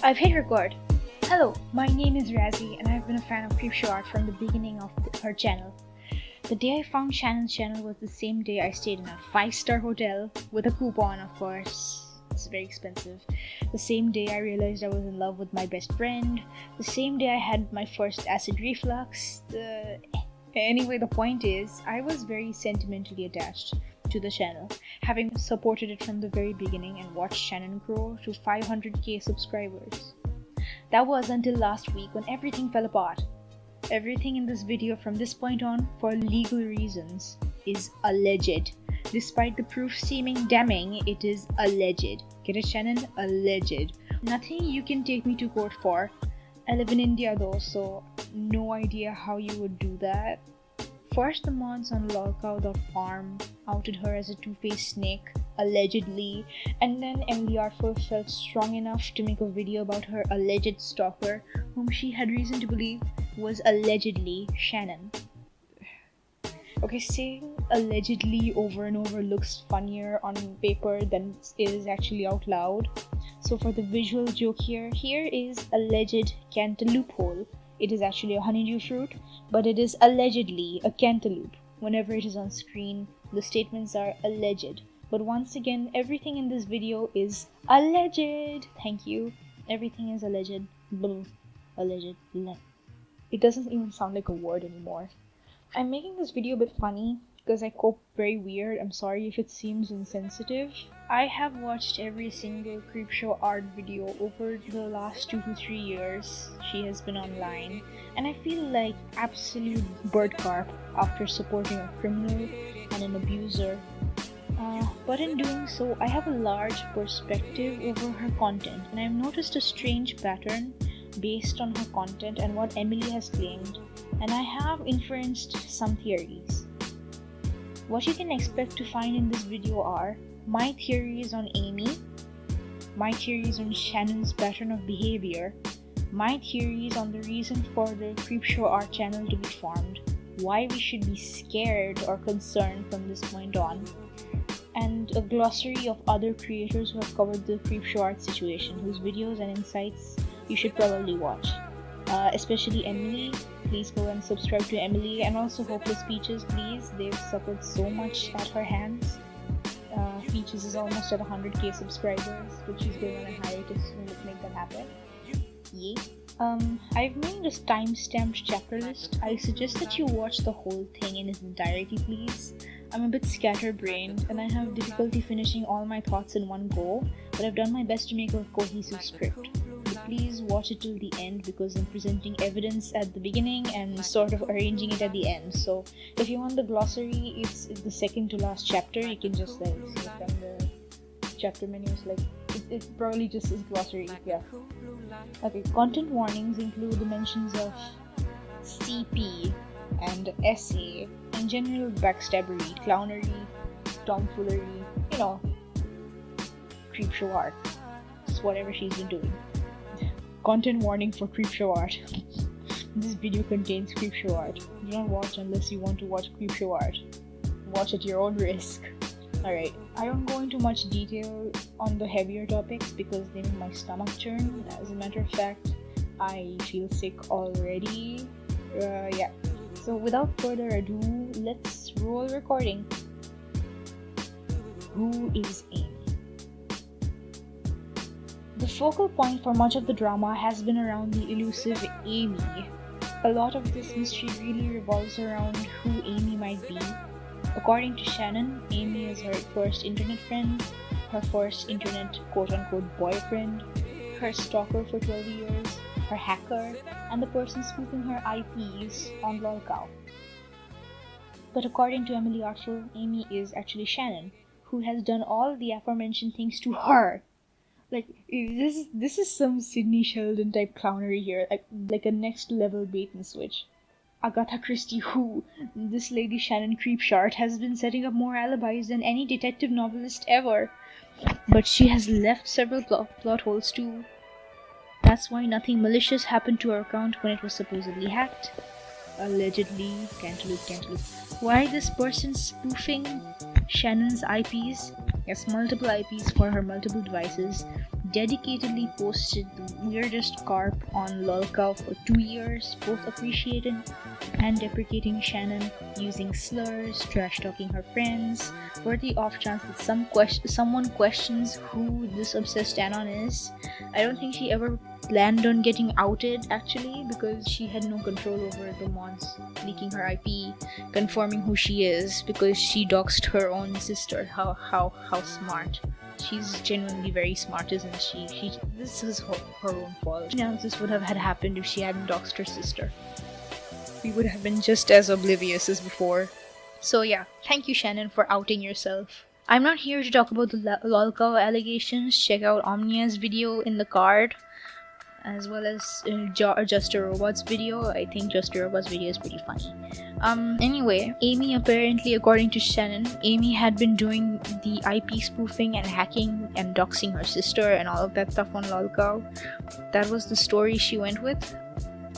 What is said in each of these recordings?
I've hit record. Hello, my name is Razzie and I've been a fan of Creepshow art from the beginning of her channel. The day I found Shannon's channel was the same day I stayed in a 5-star hotel with a coupon, of course. It's very expensive. The same day I realized I was in love with my best friend. The same day I had my first acid reflux. Anyway, the point is, I was very sentimentally attached to the channel, having supported it from the very beginning and watched Shannon grow to 500k subscribers. That was until last week when everything fell apart. Everything in this video from this point on, for legal reasons, is alleged. Despite the proof seeming damning, it is alleged. Get it, Shannon? Alleged. Nothing you can take me to court for. I live in India though, so no idea how you would do that. First, the mods on lolcow.farm outed her as a two-faced snake, allegedly, and then Emily Artful felt strong enough to make a video about her alleged stalker, whom she had reason to believe was allegedly Shannon. Okay, saying allegedly over and over looks funnier on paper than it is actually out loud. So for the visual joke here is alleged cantaloupe hole. It is actually a honeydew fruit, but it is allegedly a cantaloupe. Whenever it is on screen, the statements are alleged. But once again, everything in this video is alleged. Thank you. Everything is alleged. Alleged. It doesn't even sound like a word anymore. I'm making this video a bit funny because I cope very weird. I'm sorry if it seems insensitive. I have watched every single Creepshow art video over the last 2 to 3 years she has been online, and I feel like absolute bird carp after supporting a criminal and an abuser. But in doing so, I have a large perspective over her content, and I've noticed a strange pattern based on her content and what Emily has claimed, and I have inferenced some theories. What you can expect to find in this video are my theories on Amy, my theories on Shannon's pattern of behavior, my theories on the reason for the Creepshow art channel to be formed, why we should be scared or concerned from this point on, and a glossary of other creators who have covered the Creepshow art situation, whose videos and insights you should probably watch. Especially Emily. Please go and subscribe to Emily, and also Hopeless Peaches, please. They've suffered so much at her hands. Peaches is almost at 100k subscribers, which she's going on a hiatus soon. Let's make that happen. Yay. I've made a time-stamped chapter list. I suggest that you watch the whole thing in its entirety, please. I'm a bit scatterbrained and I have difficulty finishing all my thoughts in one go, but I've done my best to make a cohesive script. But please watch it till the end because I'm presenting evidence at the beginning and sort of arranging it at the end. So if you want the glossary, it's the second to last chapter. You can just like see it from the chapter menus. Like it probably just is glossary. Yeah. Okay. Content warnings include the mentions of CP and SA and general backstabbery, clownery, tomfoolery. You know, Creepshow art. It's whatever she's been doing. Content warning for Creepshow art. This video contains Creepshow art. Do not watch unless you want to watch Creepshow art. Watch at your own risk. Alright, I don't go into much detail on the heavier topics because they make my stomach churn. As a matter of fact, I feel sick already. Yeah. So without further ado, let's roll recording. Who is Amy? The focal point for much of the drama has been around the elusive Amy. A lot of this mystery really revolves around who Amy might be. According to Shannon, Amy is her first internet friend, her first internet quote-unquote boyfriend, her stalker for 12 years, her hacker, and the person spoofing her IPs on lolcow. But according to Emily Artful, Amy is actually Shannon, who has done all the aforementioned things to her. Like, this is some Sidney Sheldon type clownery here, like a next level bait and switch. Agatha Christie who? This lady Shannon Creepshow has been setting up more alibis than any detective novelist ever. But she has left several plot holes too. That's why nothing malicious happened to her account when it was supposedly hacked. Allegedly, cantaloupe. Why this person spoofing Shannon's IPs? Yes, multiple IPs for her multiple devices. dedicatedly posted the weirdest carp on lolcow for 2 years, both appreciating and deprecating Shannon, using slurs, trash talking her friends, for the off chance that someone questions who this obsessed shannon is. I don't think she ever planned on getting outed actually, because she had no control over the mods leaking her IP, confirming who she is, because she doxed her own sister. How smart. She's genuinely very smart, isn't she? This is her own fault. Now this would have had happened if she hadn't doxed her sister. We would have been just as oblivious as before. So yeah, thank you Shannon for outing yourself. I'm not here to talk about the lolcow allegations. Check out Omnia's video in the card, as well as Just a Robot's video. I think Just a Robot's video is pretty funny. Anyway, Amy, apparently, according to Shannon, Amy had been doing the IP spoofing and hacking and doxing her sister and all of that stuff on lolcow. That was the story she went with.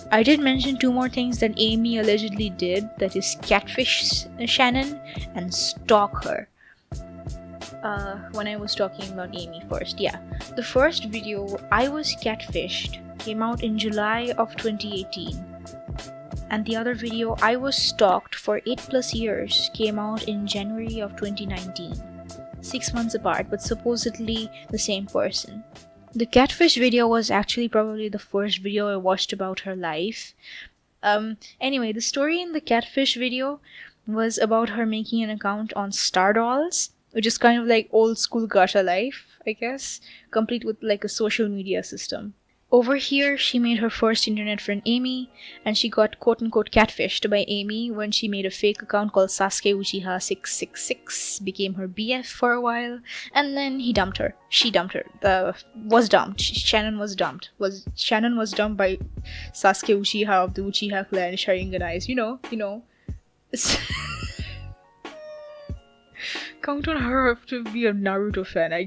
I did mention 2 more things that Amy allegedly did, that is catfish Shannon and stalk her. When I was talking about Amy first, yeah. The first video, I Was Catfished, came out in July of 2018. And the other video, I Was Stalked for 8+ years, came out in January of 2019. 6 months apart, but supposedly the same person. The catfish video was actually probably the first video I watched about her life. Anyway, the story in the catfish video was about her making an account on Stardolls, which is kind of like old school gacha life, I guess, complete with like a social media system. Over here, she made her first internet friend Amy, and she got quote-unquote catfished by Amy when she made a fake account called Sasuke Uchiha 666, became her BF for a while, and then he dumped her. She dumped her. Was dumped. Shannon was dumped. Shannon was dumped by Sasuke Uchiha of the Uchiha clan, Sharingan Eyes. You know. Count on her to be a Naruto fan. I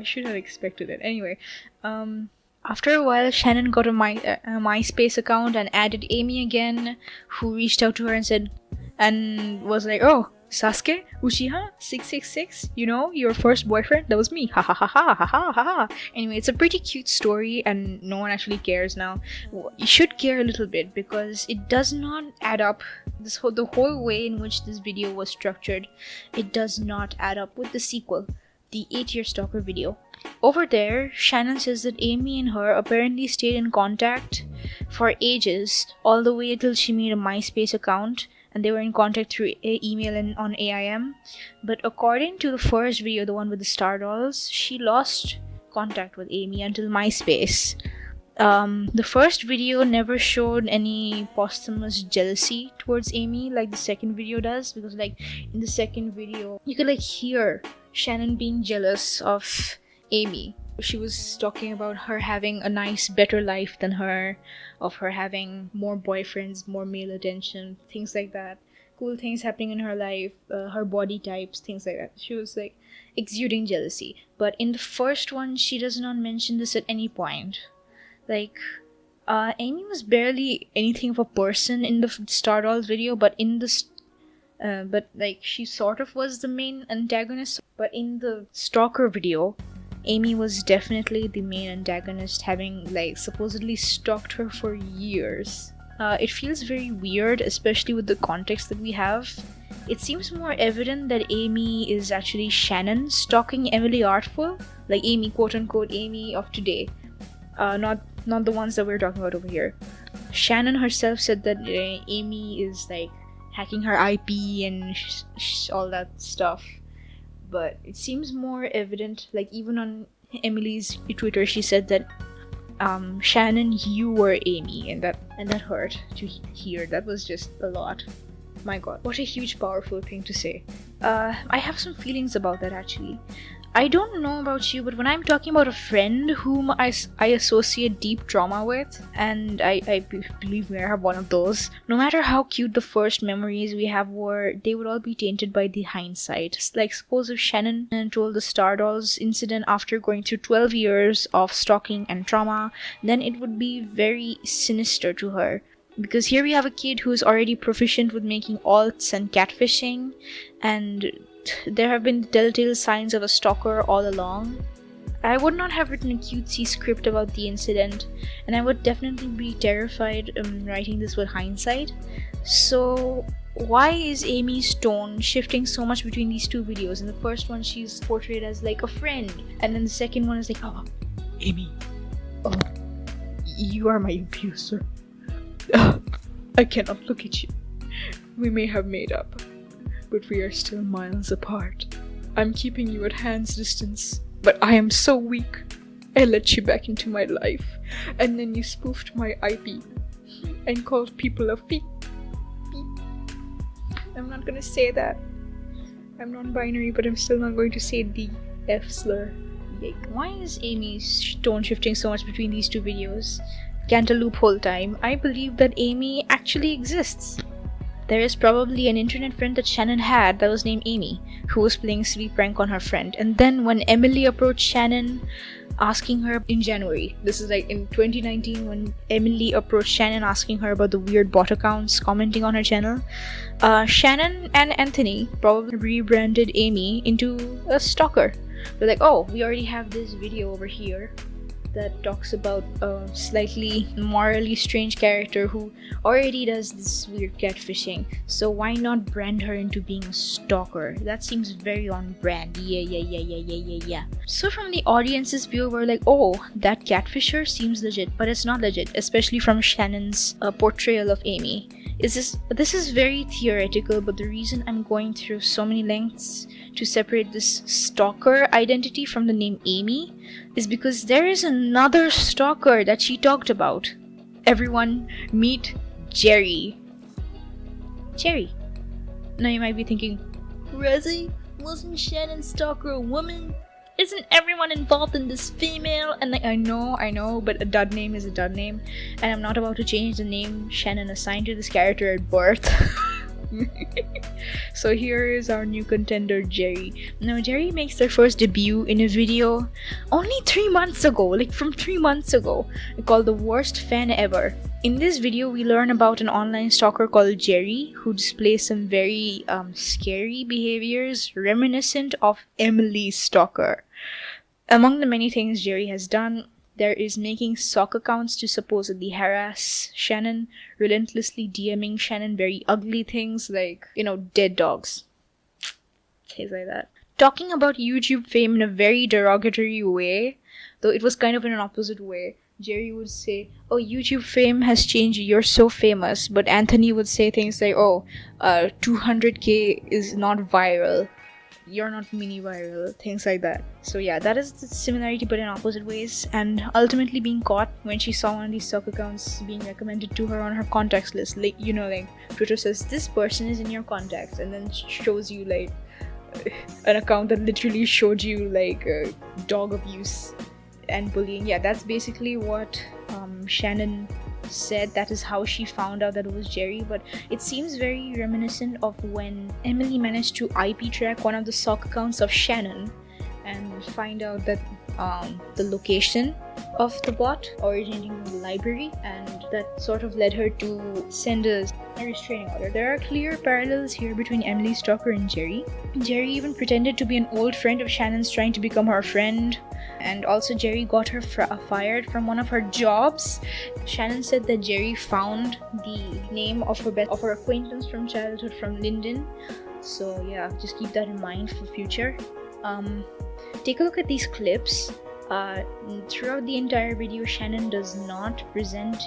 should have expected it. Anyway, after a while, Shannon got a MySpace account and added Amy again, who reached out to her and said, and was like, "Oh, Sasuke Uchiha 666, your first boyfriend? That was me. Ha ha ha ha ha ha ha." Anyway, it's a pretty cute story, and no one actually cares now. You should care a little bit, because it does not add up. The whole way in which this video was structured, it does not add up with the sequel, the 8-year stalker video. Over there, Shannon says that Amy and her apparently stayed in contact for ages, all the way until she made a MySpace account, and they were in contact through email and on AIM. But according to the first video, the one with the Stardolls, she lost contact with Amy until MySpace. The first video never showed any posthumous jealousy towards Amy like the second video does, because like in the second video you could like hear Shannon being jealous of Amy. She was talking about her having a nice, better life than her, of her having more boyfriends, more male attention, things like that, cool things happening in her life, her body types, things like that. She was like exuding jealousy. But in the first one, she does not mention this at any point. Like, Amy was barely anything of a person in the Stardolls video, but in the but like she sort of was the main antagonist. But in the Stalker video, Amy was definitely the main antagonist, having like supposedly stalked her for years. It feels very weird, especially with the context that we have. It seems more evident that Amy is actually Shannon stalking Emily Artful, like Amy, quote-unquote Amy of today. Not the ones that we're talking about over here. Shannon herself said that Amy is like hacking her IP and all that stuff. But it seems more evident, like even on Emily's Twitter, she said that Shannon, you were Amy, and that hurt to hear. That was just a lot. My god, what a huge, powerful thing to say. I have some feelings about that actually. I don't know about you, but when I'm talking about a friend whom I associate deep trauma with, and I believe me, I have one of those, no matter how cute the first memories we have were, they would all be tainted by the hindsight. Like, suppose if Shannon told the Stardolls incident after going through 12 years of stalking and trauma, then it would be very sinister to her. Because here we have a kid who's already proficient with making alts and catfishing, and fact, there have been telltale signs of a stalker all along. I would not have written a cutesy script about the incident, and I would definitely be terrified writing this with hindsight. So, why is Amy's tone shifting so much between these two videos? In the first one, she's portrayed as like a friend, and then the second one is like, oh, Amy, oh, you are my abuser. I cannot look at you. We may have made up, but we are still miles apart. I'm keeping you at hand's distance, but I am so weak. I let you back into my life, and then you spoofed my IP and called people a feet. I'm not gonna say that. I'm non-binary, but I'm still not going to say the F slur. Yike. Why is Amy's tone shifting so much between these two videos? Cantaloupe whole time. I believe that Amy actually exists. There is probably an internet friend that Shannon had that was named Amy, who was playing a silly prank on her friend. And then when Emily approached Shannon asking her in January, this is like in 2019, when Emily approached Shannon asking her about the weird bot accounts commenting on her channel, Shannon and Anthony probably rebranded Amy into a stalker. They're like, oh, we already have this video over here that talks about a slightly morally strange character who already does this weird catfishing, so why not brand her into being a stalker? That seems very on brand. Yeah. So from the audience's view, we're like, oh, that catfisher seems legit, but it's not legit, especially from Shannon's portrayal of Amy. This is very theoretical, but the reason I'm going through so many lengths to separate this stalker identity from the name Amy is because there is another stalker that she talked about. Everyone, meet Jerry. Jerry. Now you might be thinking, Rezzy, wasn't Shannon's stalker a woman? Isn't everyone involved in this female? And like, I know, but a dud name is a dud name, and I'm not about to change the name Shannon assigned to this character at birth. So here is our new contender, Jerry. Now Jerry makes their first debut in a video only 3 months ago, like from 3 months ago, called The Worst Fan Ever. In this video, we learn about an online stalker called Jerry who displays some very scary behaviors reminiscent of Emily's stalker. Among the many things Jerry has done, there is making sock accounts to supposedly harass Shannon, relentlessly DMing Shannon very ugly things like, dead dogs. Things like that. Talking about YouTube fame in a very derogatory way, though it was kind of in an opposite way. Jerry would say, oh, YouTube fame has changed, you're so famous. But Anthony would say things like, oh, 200k is not viral. You're not mini viral, things like that. So yeah, that is the similarity but in opposite ways, and ultimately being caught when she saw one of these stock accounts being recommended to her on her contacts list. Like, like Twitter says this person is in your contacts, and then shows you like an account that literally showed you like dog abuse and bullying. Yeah, that's basically what Shannon said. That is how she found out that it was Jerry, but it seems very reminiscent of when Emily managed to IP track one of the sock accounts of Shannon and find out that the location of the bot originating from the library, and that sort of led her to send a restraining order. There are clear parallels here between Emily's stalker and Jerry. Jerry even pretended to be an old friend of Shannon's trying to become her friend, and also Jerry got her fired from one of her jobs. Shannon said that Jerry found the name of her acquaintance from childhood from LinkedIn. So yeah, just keep that in mind for future. Take a look at these clips. Throughout the entire video, Shannon does not present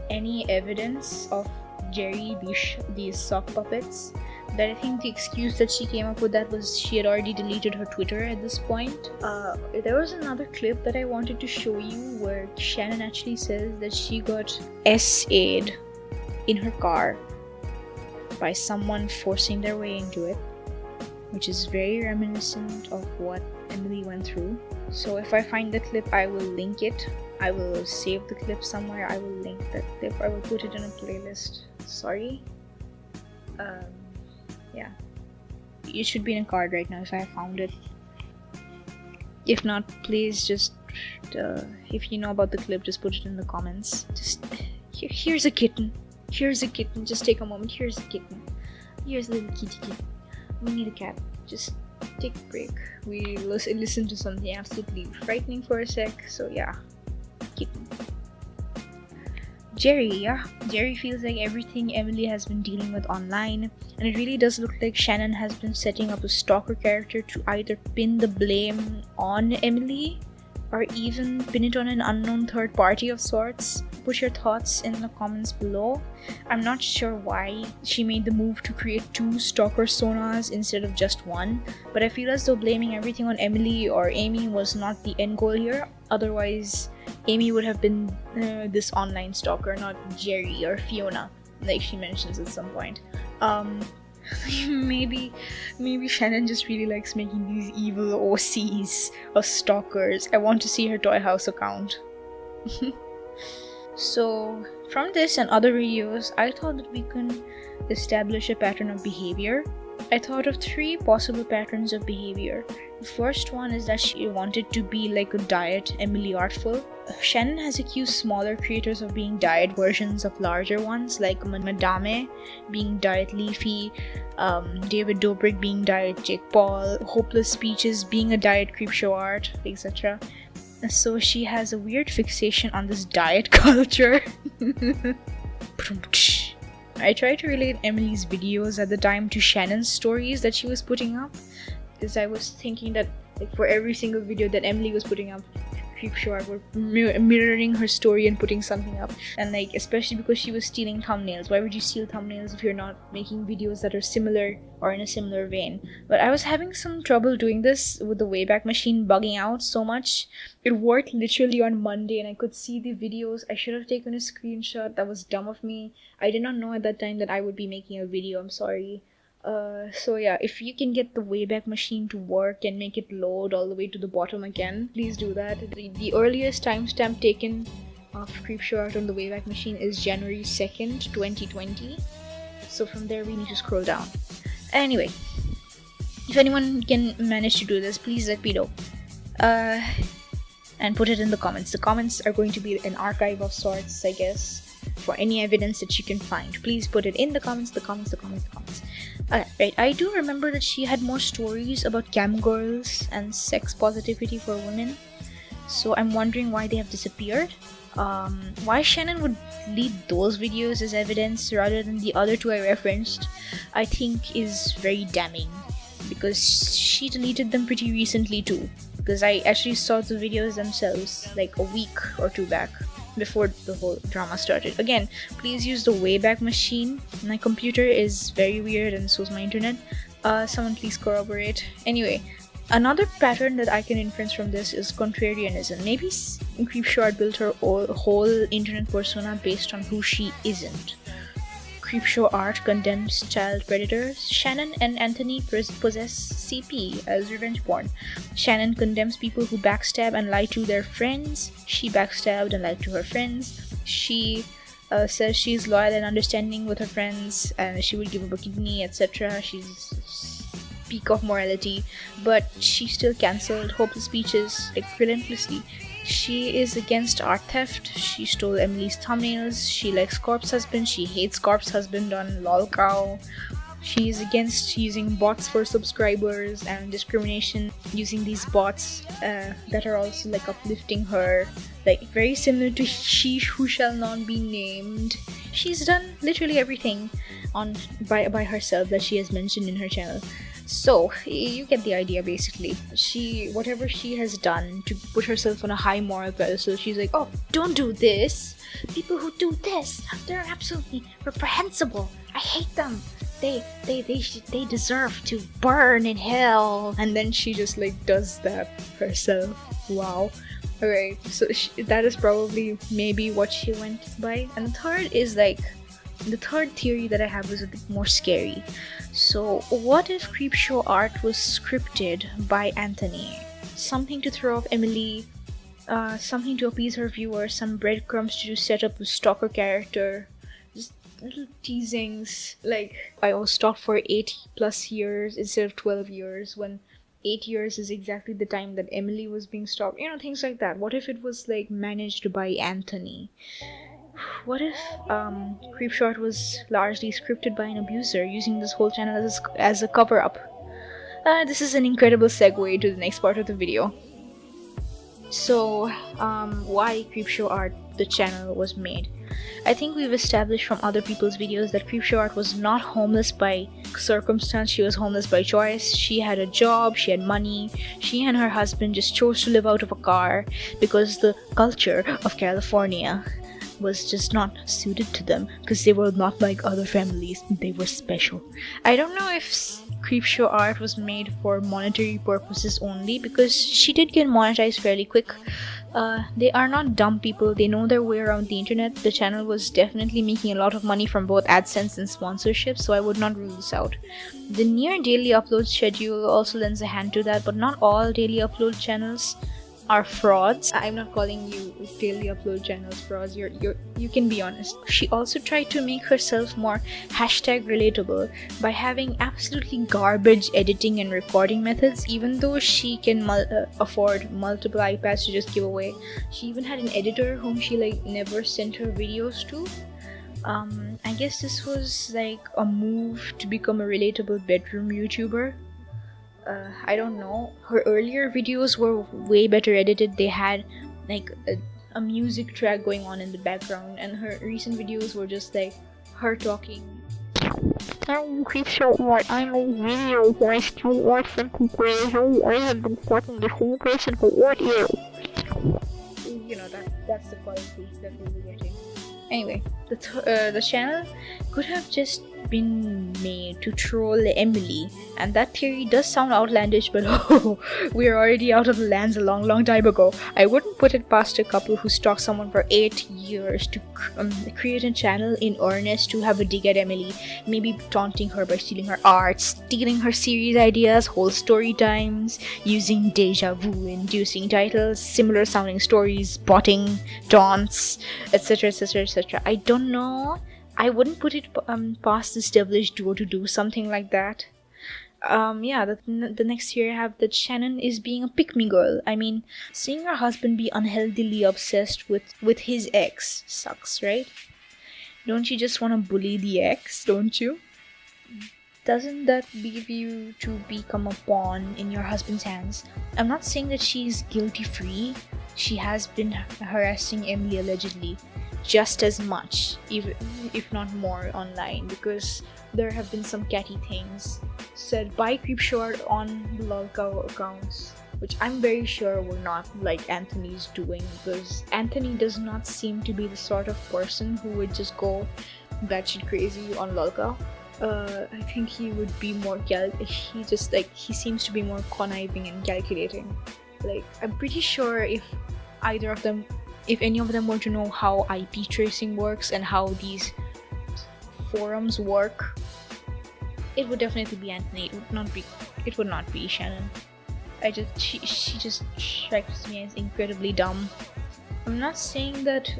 any evidence of Jerry, these sock puppets. That I think the excuse that she came up with that was she had already deleted her Twitter at this point. There was another clip that I wanted to show you where Shannon actually says that she got SA'd in her car by someone forcing their way into it, which is very reminiscent of what Emily went through. So if I find the clip, I will link it. I will save the clip somewhere. I will link that clip. I will put it in a playlist. Sorry. Yeah. It should be in a card right now if I found it. If not, please just, if you know about the clip, just put it in the comments. Just, here's a kitten. Here's a kitten. Just take a moment. Here's a kitten. Here's a little kitty kitten. We need a cat. Just take a break. We listen to something absolutely frightening for a sec. So yeah, keep. Jerry, yeah. Jerry feels like everything Emily has been dealing with online, and it really does look like Shannon has been setting up a stalker character to either pin the blame on Emily or even pin it on an unknown third party of sorts. Put your thoughts in the comments below. I'm not sure why she made the move to create 2 stalker sonas instead of just one, but I feel as though blaming everything on Emily or Amy was not the end goal here. Otherwise, Amy would have been this online stalker, not Jerry or Fiona, like she mentions at some point. Maybe Shannon just really likes making these evil OCs or stalkers. I want to see her Toy House account. So, from this and other videos, I thought that we can establish a pattern of behavior. I thought of 3 possible patterns of behavior. The first one is that she wanted to be like a diet Emily Artful. Shannon has accused smaller creators of being diet versions of larger ones, like Madame being diet Leafy, David Dobrik being diet Jake Paul, Hopeless Speeches being a diet Creepshow art, etc. So she has a weird fixation on this diet culture. I tried to relate Emily's videos at the time to Shannon's stories that she was putting up, because I was thinking that like for every single video that Emily was putting up, Creepshow were mirroring her story and putting something up. And like, especially because she was stealing thumbnails. Why would you steal thumbnails if you're not making videos that are similar or in a similar vein? But I was having some trouble doing this with the Wayback Machine bugging out so much. It worked literally on Monday and I could see the videos. I should have taken a screenshot. That was dumb of me. I did not know at that time that I would be making a video. I'm sorry. So yeah, if you can get the Wayback Machine to work and make it load all the way to the bottom again, please do that. The earliest timestamp taken of Creepshow art on the Wayback Machine is January 2nd, 2020. So from there we need to scroll down. Anyway, if anyone can manage to do this, please let me know. And put it in the comments. The comments are going to be an archive of sorts, I guess, for any evidence that you can find. Please put it in the comments. Right, I do remember that she had more stories about cam girls and sex positivity for women, so I'm wondering why they have disappeared. Why Shannon would lead those videos as evidence rather than the other 2 I referenced, I think is very damning, because she deleted them pretty recently too, because I actually saw the videos themselves like a week or 2 back, before the whole drama started. Again, please use the Wayback Machine. My computer is very weird and so is my internet. Someone please corroborate. Anyway, another pattern that I can inference from this is contrarianism. Maybe Creepshow built her whole internet persona based on who she isn't. Creepshow art condemns child predators. Shannon and Anthony possess CP as revenge porn. Shannon condemns people who backstab and lie to their friends. She backstabbed and lied to her friends. She says she's loyal and understanding with her friends and she will give up a kidney, etc. She's peak of morality, but she still cancelled Hopeless Speeches like relentlessly. She is against art theft. She stole Emily's thumbnails. She likes Corpse Husband. She hates Corpse Husband on lolcow. She is against using bots for subscribers and discrimination using these bots that are also like uplifting her, like very similar to She Who Shall Not Be Named. She's done literally everything by herself that she has mentioned in her channel. So you get the idea. Basically, whatever she has done to put herself on a high moral pedestal, she's like, oh, don't do this. People who do this, they're absolutely reprehensible. I hate them. They deserve to burn in hell. And then she just like does that herself. Wow. Alright, so that is probably maybe what she went by. And the third theory that I have is a bit more scary. So what if Creepshow art was scripted by Anthony? Something to throw off Emily, something to appease her viewers, some breadcrumbs to set up a stalker character, just little teasings, like I was stalked for 8+ years instead of 12 years, when 8 years is exactly the time that Emily was being stalked, things like that. What if it was like managed by Anthony? What if Creepshow was largely scripted by an abuser using this whole channel as a cover-up? This is an incredible segue to the next part of the video. So, why Creepshow Art, the channel, was made. I think we've established from other people's videos that Creepshow Art was not homeless by circumstance, she was homeless by choice. She had a job, she had money, she and her husband just chose to live out of a car because the culture of California was just not suited to them, because they were not like other families, they were special. I don't know if Creepshow Art was made for monetary purposes only, because she did get monetized fairly quick. They are not dumb people, they know their way around the internet. The channel was definitely making a lot of money from both AdSense and sponsorship, so I would not rule this out. The near daily upload schedule also lends a hand to that, but not all daily upload channels are frauds. I'm not calling you daily upload channels frauds, you can be honest. She also tried to make herself more hashtag relatable by having absolutely garbage editing and recording methods, even though she can afford multiple iPads to just give away. She even had an editor whom she never sent her videos to. I guess this was like a move to become a relatable bedroom YouTuber. I don't know. Her earlier videos were way better edited. They had like a music track going on in the background, and her recent videos were just like her talking. I'm Creepshow Art. I'm a video where I steal art from Creepshow. I have been fucking the whole person for what year? You know, that's the quality that we were getting. Anyway, the channel could have just been made to troll Emily, and that theory does sound outlandish, but oh, we are already out of the lands a long time ago. I wouldn't put it past a couple who stalked someone for 8 years to create a channel in earnest to have a dig at Emily, maybe taunting her by stealing her art, stealing her series ideas, whole story times, using deja vu inducing titles, similar sounding stories, botting, taunts, etc, etc, etc. I don't know. I wouldn't put it past this devilish duo to do something like that. Yeah, the next year I have that Shannon is being a pick-me girl. I mean, seeing her husband be unhealthily obsessed with his ex sucks, right? Don't you just want to bully the ex, don't you? Doesn't that leave you to become a pawn in your husband's hands? I'm not saying that she's guilty-free. She has been harassing Emily allegedly just as much, if not more, online, because there have been some catty things said by Creepshow on the lolcow accounts, which I'm very sure were not like Anthony's doing, because Anthony does not seem to be the sort of person who would just go batshit crazy on lolcow. I think he would be more he seems to be more conniving and calculating. Like, I'm pretty sure if any of them were to know how IP tracing works and how these forums work, it would definitely be Anthony. It would not be Shannon. She just strikes me as incredibly dumb. I'm not saying that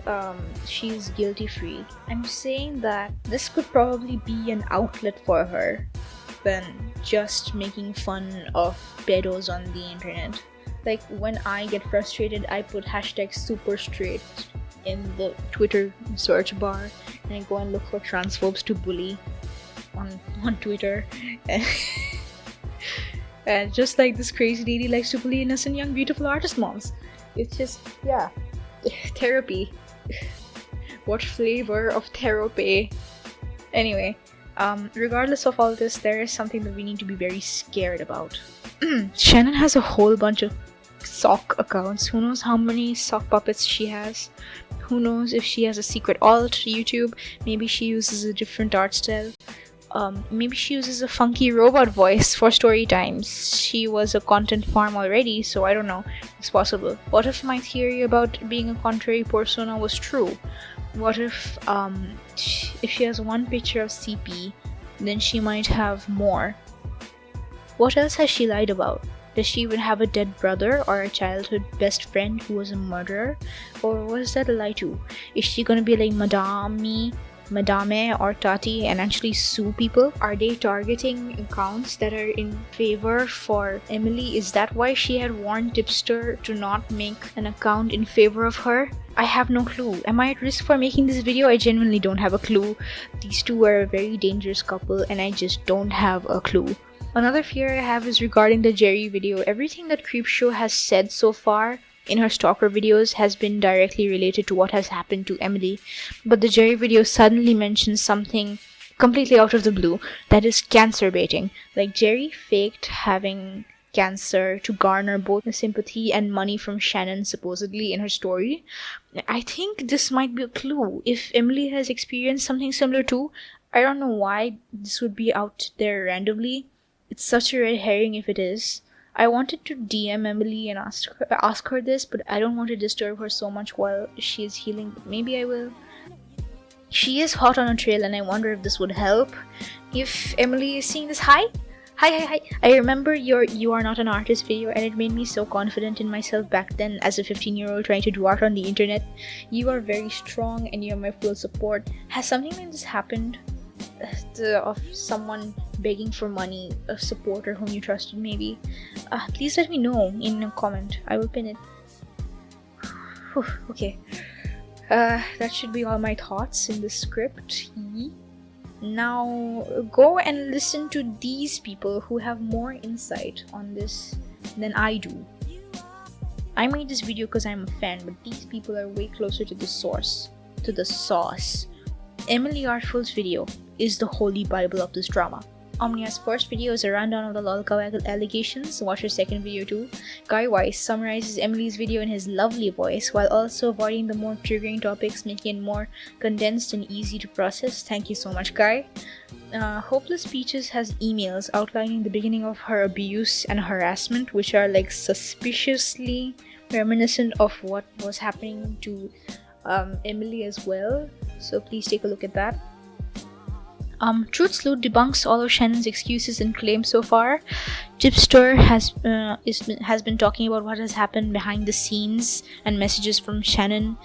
she's guilty free. I'm saying that this could probably be an outlet for her than just making fun of pedos on the internet. Like, when I get frustrated, I put hashtag super straight in the Twitter search bar, and I go and look for transphobes to bully on Twitter. And just like this crazy lady likes to bully innocent young beautiful artist moms. It's just, yeah, therapy. What flavor of therapy? Anyway, regardless of all this, there is something that we need to be very scared about. Shannon has a whole bunch of sock accounts. Who knows how many sock puppets she has? Who knows if she has a secret alt YouTube? Maybe she uses a different art style. Maybe she uses a funky robot voice for story times. She was a content farm already, so I don't know. It's possible. What if my theory about being a contrary persona was true? What if she has one picture of CP, then she might have more? What else has she lied about? Does she even have a dead brother or a childhood best friend who was a murderer? Or was that a lie too? Is she gonna be like Madame or Tati and actually sue people? Are they targeting accounts that are in favor for Emily? Is that why she had warned Tipster to not make an account in favor of her? I have no clue. Am I at risk for making this video? I genuinely don't have a clue. These two are a very dangerous couple and I just don't have a clue. Another fear I have is regarding the Jerry video. Everything that Creepshow has said so far in her stalker videos has been directly related to what has happened to Emily. But the Jerry video suddenly mentions something completely out of the blue, that is cancer baiting. Like, Jerry faked having cancer to garner both the sympathy and money from Shannon, supposedly, in her story. I think this might be a clue. If Emily has experienced something similar too, I don't know why this would be out there randomly. It's such a red herring if it is. I wanted to DM Emily and ask her this, but I don't want to disturb her so much while she is healing. But maybe I will. She is hot on a trail, and I wonder if this would help. If Emily is seeing this, hi. Hi. I remember your "You Are Not an Artist" video, and it made me so confident in myself back then as a 15-year-old trying to do art on the internet. You are very strong, and you have my full support. Has something like this happened? Of someone begging for money, a supporter whom you trusted, maybe? Please let me know in a comment. I will pin it. Whew, okay. That should be all my thoughts in the script. Now go and listen to these people who have more insight on this than I do. I made this video because I'm a fan, but these people are way closer to the source, to the sauce. Emily Artful's video is the holy bible of this drama. Omnia's first video is a rundown of the lolcow allegations. Watch her second video too. Guy Weiss summarizes Emily's video in his lovely voice while also avoiding the more triggering topics, making it more condensed and easy to process. Thank you so much, Guy. Hopeless Peaches has emails outlining the beginning of her abuse and harassment, which are like suspiciously reminiscent of what was happening to Emily as well. So please take a look at that. Truth Sleuth debunks all of Shannon's excuses and claims so far. Tipster has been talking about what has happened behind the scenes and messages from Shannon,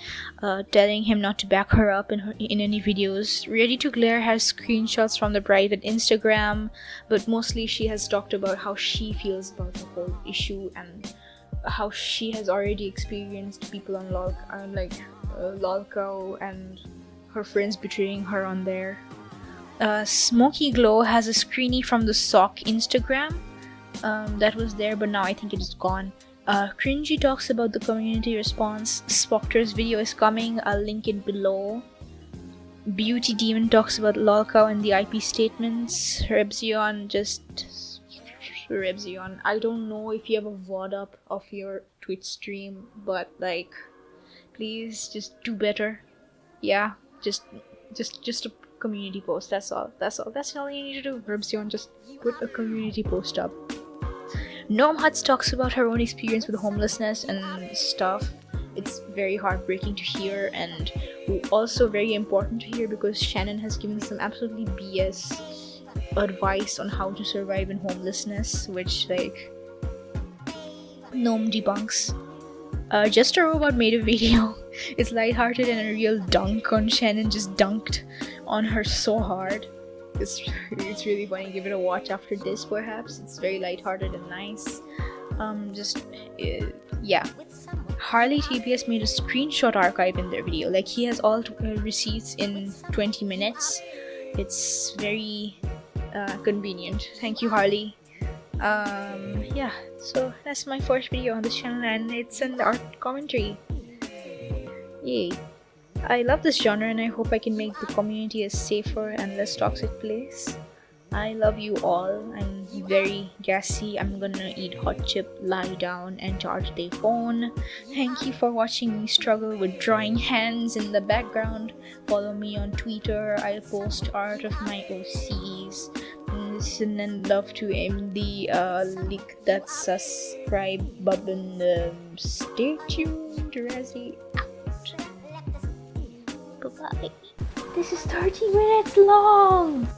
telling him not to back her up in any videos. Ready to Glare has screenshots from the private Instagram, but mostly she has talked about how she feels about the whole issue and how she has already experienced people on lolcow and her friends betraying her on there. Smoky Glow has a screenie from the Sock Instagram that was there, but now I think it is gone. Cringy talks about the community response. Spoctor's video is coming, I'll link it below. Beauty Demon talks about lolcow and the IP statements. Rebzion, I don't know if you have a VOD up of your Twitch stream, but like, please just do better. Yeah, just a community post. That's all you need to do. Rebzion, just put a community post up. Gnome Huts talks about her own experience with homelessness and stuff. It's very heartbreaking to hear and also very important to hear because Shannon has given some absolutely BS advice on how to survive in homelessness, which like Gnome debunks. Just a Robot made a video. It's lighthearted and a real dunk on Shannon, just dunked on her so hard. It's really funny. Give it a watch after this, perhaps. It's very lighthearted and nice. Yeah. Harley TBS made a screenshot archive in their video. Like, he has all receipts in 20 minutes. It's very convenient. Thank you, Harley. Yeah, so that's my first video on this channel, and it's an art commentary. Yay. I love this genre, and I hope I can make the community a safer and less toxic place. I love you all. I'm very gassy. I'm gonna eat hot chip, lie down, and charge the phone. Thank you for watching me struggle with drawing hands in the background. Follow me on Twitter. I'll post art of my OCs. Listen and love to MD. Click that subscribe button. Stay tuned. Razzie out. Bye-bye. This is 30 minutes long.